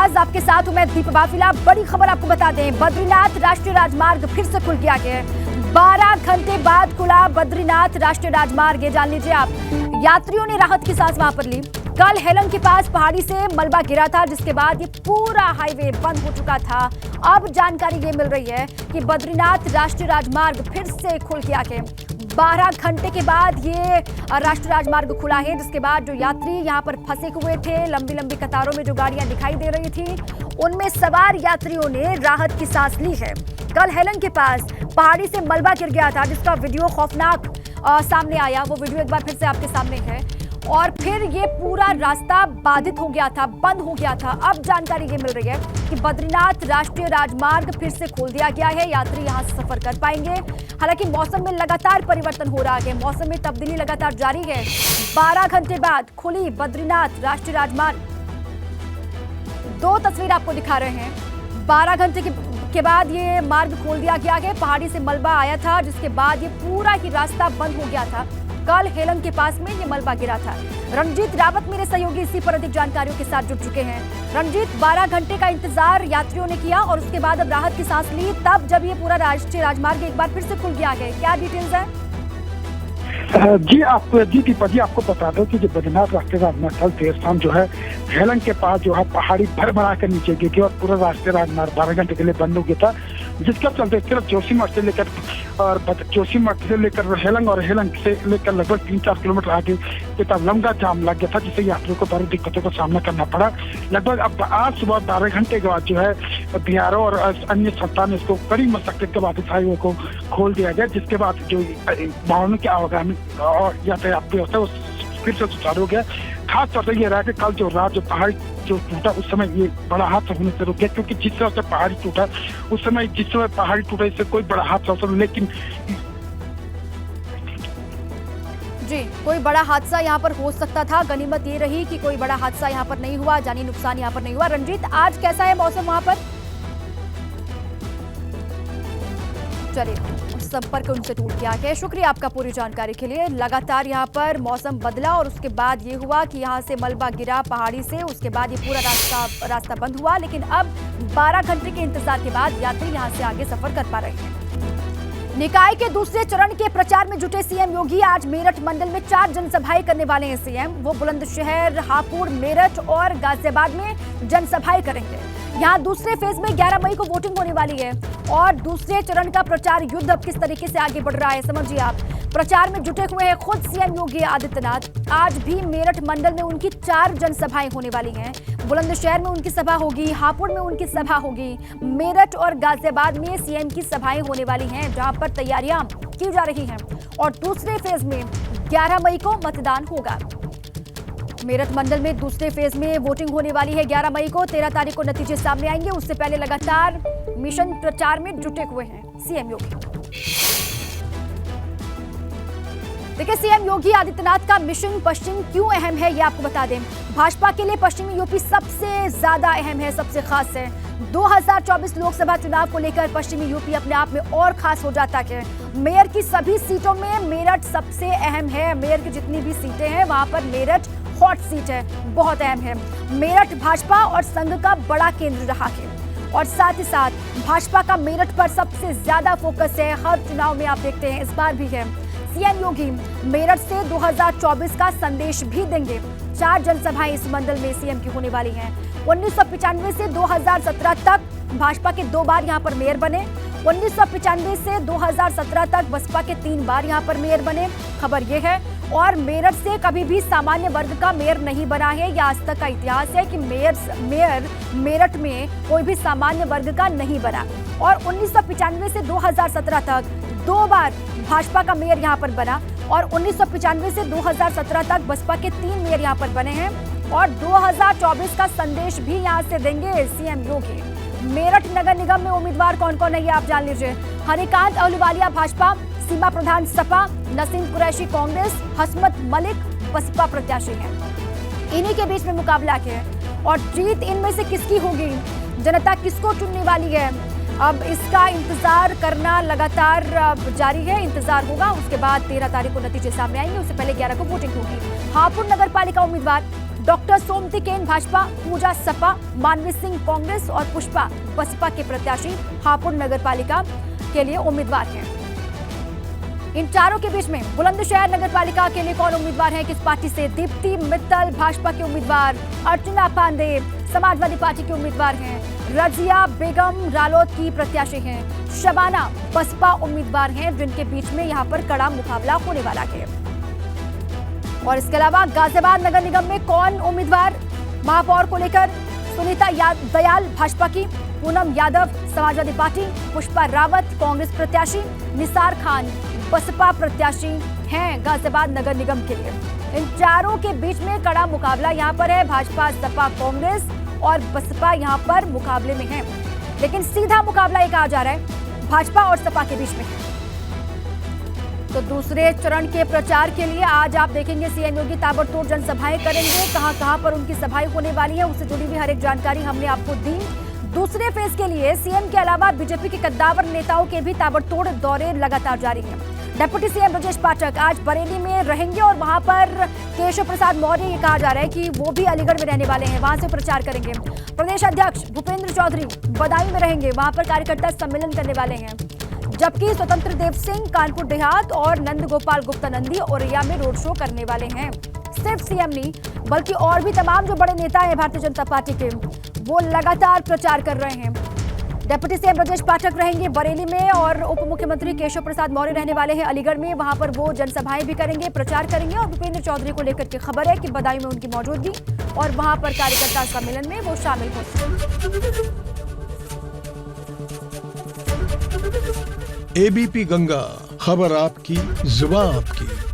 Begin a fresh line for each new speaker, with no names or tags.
नवाज आपके साथ हूं मैं दीप बाफिला। बड़ी खबर आपको बता दें, बद्रीनाथ राष्ट्रीय राजमार्ग फिर से खुल गया है। 12 घंटे बाद खुला बद्रीनाथ राष्ट्रीय राजमार्ग। ये जान लीजिए आप, यात्रियों ने राहत की सांस वहां पर ली। कल हेलंग के पास पहाड़ी से मलबा गिरा था, जिसके बाद ये पूरा हाईवे बंद हो चुका था। अब जानकारी ये मिल रही है कि बद्रीनाथ राष्ट्रीय राजमार्ग फिर से खुल गया है। 12 घंटे के बाद ये राष्ट्रीय राजमार्ग खुला है, जिसके बाद जो यात्री यहाँ पर फंसे हुए थे, लंबी लंबी कतारों में जो गाड़ियां दिखाई दे रही थी, उनमें सवार यात्रियों ने राहत की सांस ली है। कल हेलंग के पास पहाड़ी से मलबा गिर गया था, जिसका वीडियो खौफनाक सामने आया। वो वीडियो एक बार फिर से आपके सामने है। और फिर ये पूरा रास्ता बाधित हो गया था, बंद हो गया था। अब जानकारी ये मिल रही है कि बद्रीनाथ राष्ट्रीय राजमार्ग फिर से खोल दिया गया है, यात्री यहां से सफर कर पाएंगे। हालांकि मौसम में लगातार परिवर्तन हो रहा है, मौसम में तब्दीली लगातार जारी है। 12 घंटे बाद खुली बद्रीनाथ राष्ट्रीय राजमार्ग। दो तस्वीर आपको दिखा रहे हैं। 12 घंटे के बाद ये मार्ग खोल दिया गया है। पहाड़ी से मलबा आया था, जिसके बाद ये पूरा ही रास्ता बंद हो गया था। कल हेलंग के पास में ये मलबा गिरा था। रणजीत रावत मेरे सहयोगी इसी पर अधिक जानकारियों के साथ जुड़ चुके हैं। रणजीत, 12 घंटे का इंतजार यात्रियों ने किया और उसके बाद अब राहत की सांस ली, तब जब ये पूरा राष्ट्रीय राजमार्ग एक बार फिर से खुल गया है। क्या डिटेल्स है?
जी दीपा जी, आपको बता दो कि जो बद्रीनाथ राष्ट्रीय राजमार्ग कल देर शाम जो है हेलंग के पास जो है पहाड़ी भर कर नीचे गिरी थी और पूरा राष्ट्रीय राजमार्ग 12 घंटे के लिए बंद हो गया था, जिसके चलते सिर्फ जोशीमठ से लेकर हेलंग और हेलंग से लेकर लगभग 3-4 किलोमीटर आगे तक लंबा जाम लग गया था, जिससे यात्रियों को बड़ी दिक्कतों का सामना करना पड़ा। लगभग अब आज सुबह 12 घंटे के बाद जो है बिहारों और अन्य संस्था ने इसको कड़ी मशक्कत के बाद इस हाईवे को खोल दिया गया, जिसके बाद जो वाहनों की आवागमन और यातायात व्यवस्था वो फिर से सुचारू हो गया। खास तौर से ये रहा कि कल जो रात जो पहाड़ी जो टूटा, उस समय ये बड़ा हादसा होने से रुक गया, क्योंकि जिस तरह से पहाड़ी टूटा उस समय पहाड़ी टूटा इससे कोई बड़ा हादसा हो, लेकिन
जी कोई बड़ा हादसा यहाँ पर हो सकता था। गनीमत ये रही कि कोई बड़ा हादसा यहाँ पर नहीं हुआ, जानी नुकसान यहाँ पर नहीं हुआ। रंजीत, आज कैसा है मौसम वहां पर? चलिए संपर्क उनसे टूट गया है। शुक्रिया आपका पूरी जानकारी के लिए। लगातार यहाँ पर मौसम बदला और उसके बाद ये हुआ कि यहाँ से मलबा गिरा पहाड़ी से, उसके बाद ये पूरा रास्ता बंद हुआ। लेकिन अब 12 घंटे के इंतजार के बाद यात्री यहाँ से आगे सफर कर पा रहे हैं। निकाय के दूसरे चरण के प्रचार में जुटे सीएम योगी आज मेरठ मंडल में 4 जनसभाएं करने वाले हैं। सीएम वो बुलंदशहर, हापुड़, मेरठ और गाजियाबाद में जनसभाएं करेंगे। यहाँ दूसरे फेज में 11 मई को वोटिंग होने वाली है और दूसरे चरण का प्रचार युद्ध अब किस तरीके से आगे बढ़ रहा है, समझिए आप। प्रचार में जुटे हुए हैं खुद सीएम योगी आदित्यनाथ। आज भी मेरठ मंडल में उनकी 4 जनसभाएं होने वाली हैं। बुलंदशहर में उनकी सभा होगी, हापुड़ में उनकी सभा होगी, मेरठ और गाजियाबाद में सीएम की सभाएं होने वाली हैं, जहां पर तैयारियां की जा रही हैं। और दूसरे फेज में 11 मई को मतदान होगा। मेरठ मंडल में दूसरे फेज में वोटिंग होने वाली है 11 मई को। 13 तारीख को नतीजे सामने आएंगे। उससे पहले लगातार मिशन प्रचार में जुटे हुए हैं सीएम योगी। देखिए, सीएम योगी आदित्यनाथ का मिशन पश्चिम क्यों अहम है, ये आपको बता दें। भाजपा के लिए पश्चिमी यूपी सबसे ज्यादा अहम है, सबसे खास है। 2024 लोकसभा चुनाव को लेकर पश्चिमी यूपी अपने आप में और खास हो जाता है। मेयर की सभी सीटों में मेरठ सबसे अहम है। मेयर की जितनी भी सीटें हैं वहां पर मेरठ हॉट सीट है, बहुत अहम है। मेरठ भाजपा और संघ का बड़ा केंद्र रहा है और साथ ही साथ भाजपा का मेरठ पर सबसे ज्यादा फोकस है। हर चुनाव में आप देखते हैं, इस बार भी है। सीएम योगी मेरठ से 2024 का संदेश भी देंगे। 4 जनसभाएं इस मंडल में सीएम की होने वाली हैं। 1995 से 2017 तक भाजपा के 2 बार यहां पर मेयर बने। 1995 से 2017 तक बसपा के 3 बार यहां पर मेयर बने। खबर यह है, और मेरठ से कभी भी सामान्य वर्ग का मेयर नहीं बना है। यह आज तक का इतिहास है कि मेयर मेरठ में कोई भी सामान्य वर्ग का नहीं बना। और 1995 से 2017 तक 2 बार भाजपा का मेयर यहां पर बना और 1995 से 2017 तक बसपा के 3 मेयर यहां पर बने हैं। और 2024 का संदेश भी यहां से देंगे सीएम योगी। मेरठ नगर निगम में उम्मीदवार कौन कौन है, ये आप जान लीजिए। हरिकांत अहलूवालिया भाजपा, सीमा प्रधान सपा, नसीम कुरैशी कांग्रेस, हसमत मलिक बसपा प्रत्याशी हैं। इन्हीं के बीच में मुकाबला है और जीत इनमें से किसकी होगी, जनता किसको चुनने वाली है, अब इसका इंतजार करना लगातार जारी है। इंतजार होगा, उसके बाद 13 तारीख को नतीजे सामने आएंगे। उससे पहले 11 को वोटिंग होगी। हापुड़ नगर पालिका उम्मीदवार डॉक्टर सोमतिकेन भाजपा, पूजा सपा, मानवीर सिंह कांग्रेस और पुष्पा बसपा के प्रत्याशी हापुड़ नगरपालिका के लिए उम्मीदवार हैं। इन चारों के बीच में बुलंदशहर नगरपालिका के लिए कौन उम्मीदवार है, किस पार्टी से? दीप्ति मित्तल भाजपा के उम्मीदवार, अर्चना पांडे समाजवादी पार्टी के उम्मीदवार हैं, रजिया बेगम रालोद की प्रत्याशी हैं, शबाना बसपा उम्मीदवार हैं, जिनके बीच में यहां पर कड़ा मुकाबला होने वाला है। और इसके अलावा गाजियाबाद नगर निगम में कौन उम्मीदवार? महापौर को लेकर सुनीता दयाल भाजपा की, पूनम यादव समाजवादी पार्टी, पुष्पा रावत कांग्रेस प्रत्याशी, निसार खान बसपा प्रत्याशी हैं गाजियाबाद नगर निगम के लिए। इन चारों के बीच में कड़ा मुकाबला यहां पर है। भाजपा, सपा, कांग्रेस और बसपा यहां पर मुकाबले में है, लेकिन सीधा मुकाबला ये कहा जा रहा है भाजपा और सपा के बीच में है। तो दूसरे चरण के प्रचार के लिए आज आप देखेंगे सीएम योगी ताबड़तोड़ जनसभाएं करेंगे। कहां पर उनकी सभाएं होने वाली है, उससे जुड़ी हुई हर एक जानकारी हमने आपको दी। दूसरे फेज के लिए सीएम के अलावा बीजेपी के कद्दावर नेताओं के भी ताबड़तोड़ दौरे लगातार जारी हैं। डिप्टी सीएम ब्रजेश पाठक आज बरेली में रहेंगे और वहां पर केशव प्रसाद मौर्य, ये कहा जा रहा है कि वो भी अलीगढ़ में रहने वाले हैं, वहां से प्रचार करेंगे। प्रदेश अध्यक्ष भूपेंद्र चौधरी बदायूं में रहेंगे, वहां पर कार्यकर्ता सम्मेलन करने वाले हैं। जबकि स्वतंत्र देव सिंह कानपुर देहात और नंद गोपाल गुप्ता नंदी औरैया में रोड शो करने वाले हैं। सिर्फ सीएम नहीं बल्कि और भी तमाम जो बड़े नेता हैं भारतीय जनता पार्टी के, वो लगातार प्रचार कर रहे हैं। डिप्टी सीएम ब्रजेश पाठक रहेंगे बरेली में और उप मुख्यमंत्री केशव प्रसाद मौर्य रहने वाले हैं अलीगढ़ में, वहां पर वो जनसभाएं भी करेंगे, प्रचार करेंगे। और भूपेंद्र चौधरी को लेकर के खबर है कि बदायूं में उनकी मौजूदगी और वहां पर कार्यकर्ता सम्मेलन में वो शामिल होंगे।
एबीपी गंगा, खबर आपकी, जुबान आपकी।